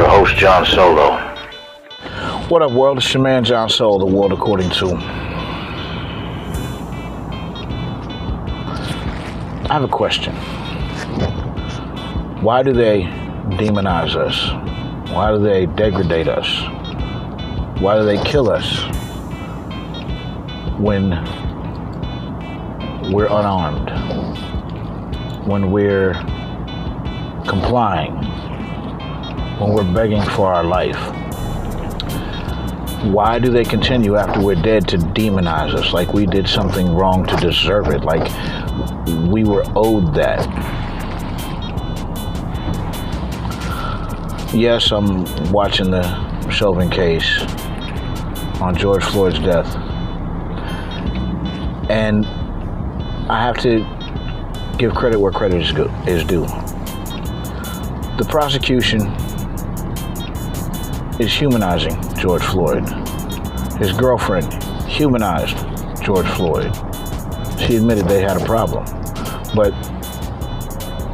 your host, John Solo. What up, world? It's your man, John Solo, the world according to. I have a question. Why do they demonize us? Why do they degrade us? Why do they kill us when we're unarmed? When we're complying? When we're begging for our life? Why do they continue after we're dead to demonize us like we did something wrong to deserve it, like we were owed that? Yes, I'm watching the Chauvin case on George Floyd's death, and I have to give credit where credit is due. The prosecution is humanizing George Floyd. His girlfriend humanized George Floyd. She admitted they had a problem, but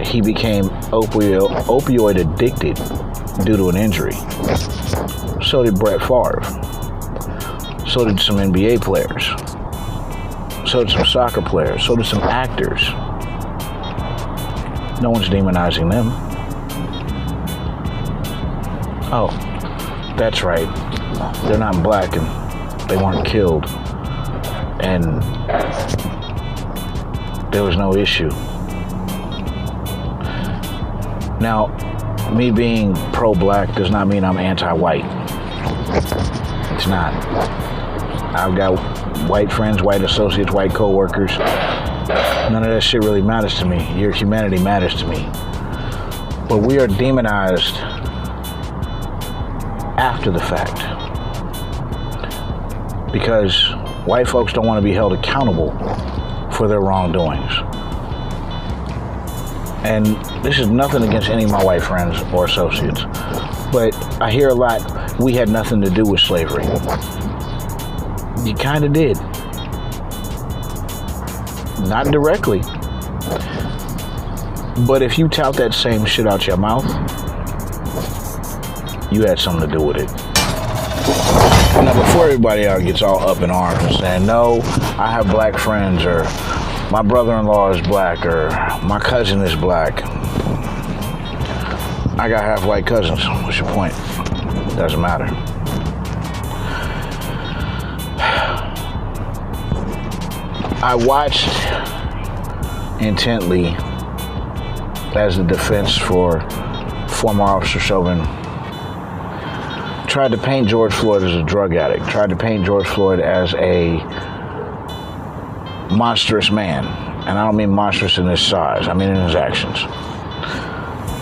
he became opioid addicted due to an injury. So did Brett Favre. So did some NBA players. So did some soccer players. So did some actors. No one's demonizing them. Oh, that's right. They're not black and they weren't killed. And there was no issue. Now, me being pro-black does not mean I'm anti-white. It's not. I've got white friends, white associates, white co-workers. None of that shit really matters to me. Your humanity matters to me. But we are demonized after the fact, because white folks don't want to be held accountable for their wrongdoings. And this is nothing against any of my white friends or associates, but I hear a lot, we had nothing to do with slavery. You kind of did. Not directly. But if you tout that same shit out your mouth, you had something to do with it. Now, before everybody gets all up in arms and saying, no, I have black friends, or my brother-in-law is black, or my cousin is black. I got half white cousins. What's your point? Doesn't matter. I watched intently as the defense for former Officer Chauvin tried to paint George Floyd as a drug addict, tried to paint George Floyd as a monstrous man. And I don't mean monstrous in his size, I mean in his actions.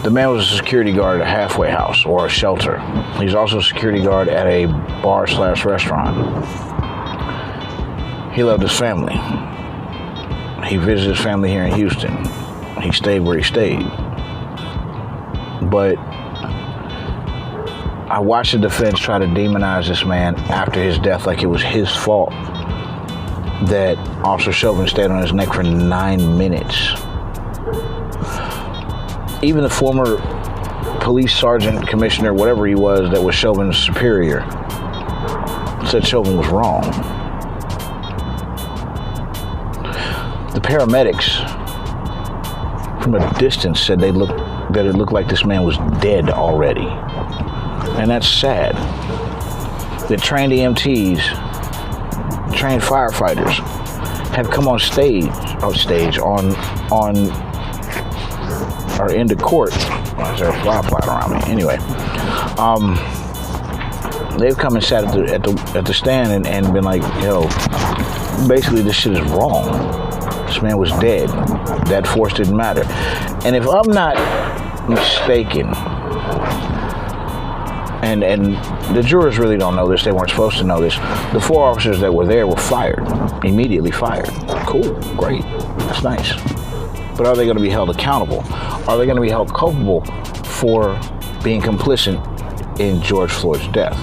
The man was a security guard at a halfway house or a shelter. He's also a security guard at a bar/restaurant. He loved his family. He visited his family here in Houston. He stayed where he stayed. But I watched the defense try to demonize this man after his death like it was his fault that Officer Chauvin stayed on his neck for 9 minutes. Even the former police sergeant, commissioner, whatever he was, that was Chauvin's superior, said Chauvin was wrong. The paramedics from a distance said that it looked like this man was dead already. And that's sad. The trained EMTs, trained firefighters have come on or into court. Why is there a fly flying around me? Anyway, they've come and sat at the stand and been like, yo, basically this shit is wrong. This man was dead. That force didn't matter. And if I'm not mistaken, and the jurors really don't know this, they weren't supposed to know this, the 4 officers that were there were fired, immediately fired. Cool, great, that's nice. But are they going to be held accountable? Are they going to be held culpable for being complicit in George Floyd's death,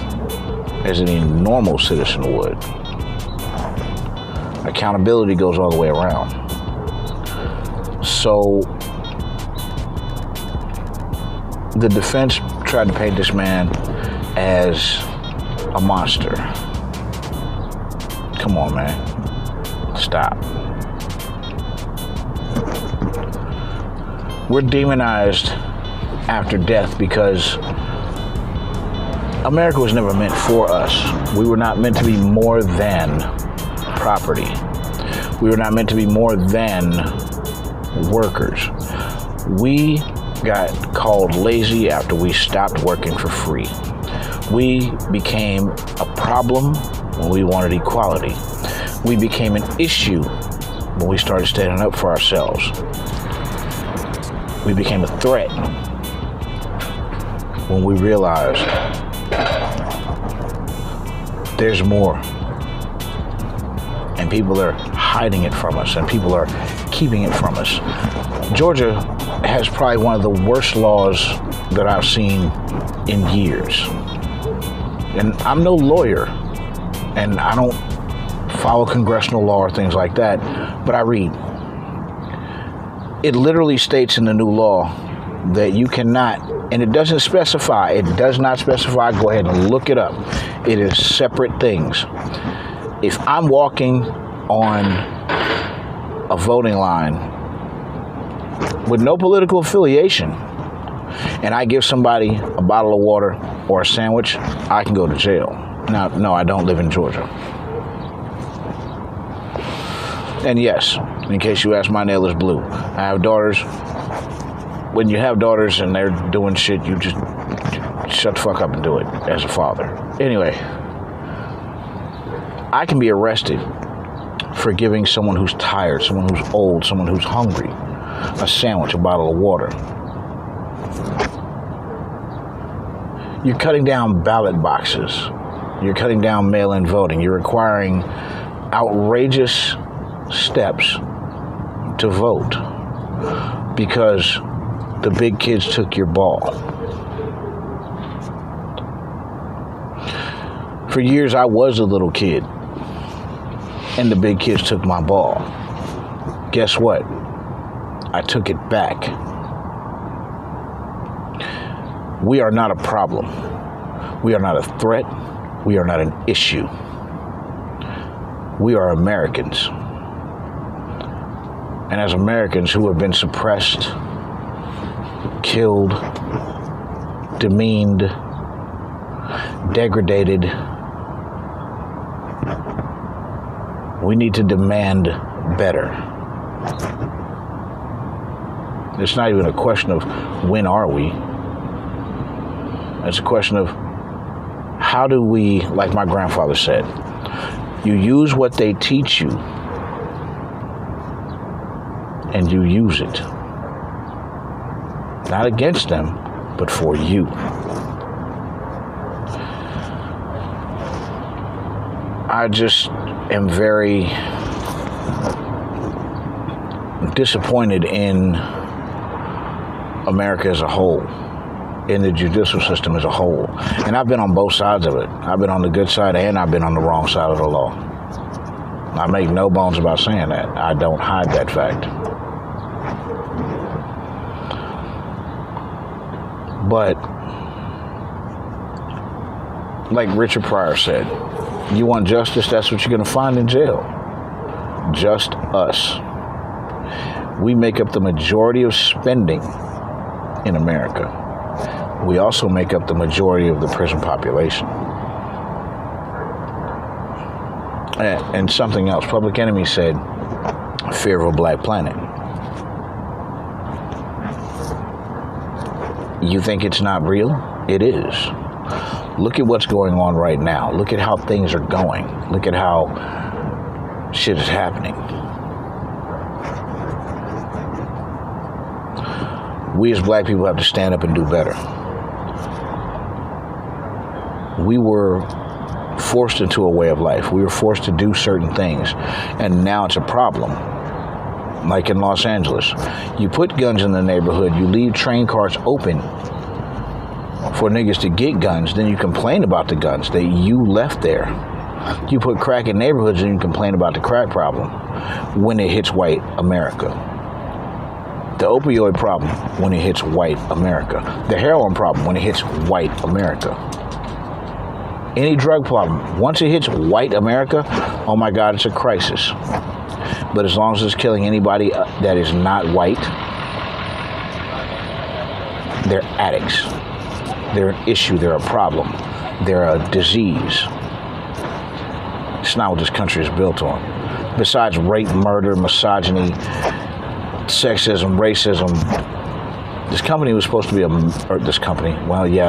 as any normal citizen would? Accountability goes all the way around. So the defense tried to paint this man as a monster. Come on, man. Stop. We're demonized after death because America was never meant for us. We were not meant to be more than property. We were not meant to be more than workers. We got called lazy after we stopped working for free. We became a problem when we wanted equality. We became an issue when we started standing up for ourselves. We became a threat when we realized there's more. And people are hiding it from us, and people are keeping it from us. Georgia has probably one of the worst laws that I've seen in years. And I'm no lawyer, and I don't follow congressional law or things like that, but I read. It literally states in the new law that you cannot, and it does not specify, go ahead and look it up. It is separate things. If I'm walking on a voting line with no political affiliation and I give somebody a bottle of water or a sandwich, I can go to jail. Now, no, I don't live in Georgia. And yes, in case you ask, my nail is blue. I have daughters. When you have daughters and they're doing shit, you just shut the fuck up and do it as a father. Anyway, I can be arrested for giving someone who's tired, someone who's old, someone who's hungry, a sandwich, a bottle of water. You're cutting down ballot boxes. You're cutting down mail-in voting. You're requiring outrageous steps to vote because the big kids took your ball. For years, I was a little kid, and the big kids took my ball. Guess what? I took it back. We are not a problem. We are not a threat. We are not an issue. We are Americans. And as Americans who have been suppressed, killed, demeaned, degraded, we need to demand better. It's not even a question of when are we. It's a question of how do we, like my grandfather said, you use what they teach you and you use it. Not against them, but for you. I just am very disappointed in America as a whole, in the judicial system as a whole. And I've been on both sides of it. I've been on the good side and I've been on the wrong side of the law. I make no bones about saying that. I don't hide that fact. But, like Richard Pryor said, you want justice, that's what you're going to find in jail. Just us. We make up the majority of spending in America. We also make up the majority of the prison population. And something else. Public Enemy said, fear of a black planet. You think it's not real? It is. Look at what's going on right now. Look at how things are going. Look at how shit is happening. We as black people have to stand up and do better. We were forced into a way of life. We were forced to do certain things. And now it's a problem. Like in Los Angeles. You put guns in the neighborhood. You leave train cars open for niggas to get guns. Then you complain about the guns that you left there. You put crack in neighborhoods and you complain about the crack problem when it hits white America. The opioid problem when it hits white America. The heroin problem when it hits white America. Any drug problem, once it hits white America, oh my God, it's a crisis. But as long as it's killing anybody that is not white, they're addicts. They're an issue, they're a problem, they're a disease. It's not what this country is built on. Besides rape, murder, misogyny, sexism, racism, this company was supposed to be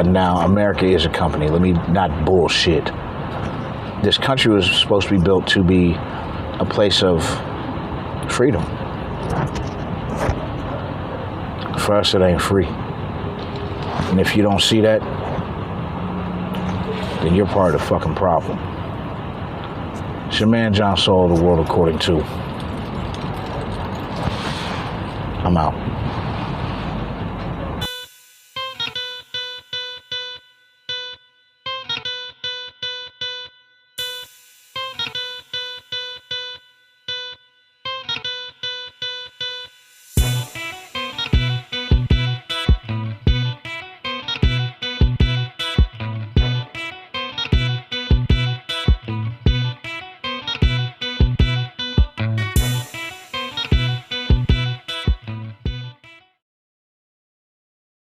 now America is a company. Let me not bullshit. This country was supposed to be built to be a place of freedom. For us, it ain't free. And if you don't see that, then you're part of the fucking problem. It's your man, John Saul, The World According to. I'm out.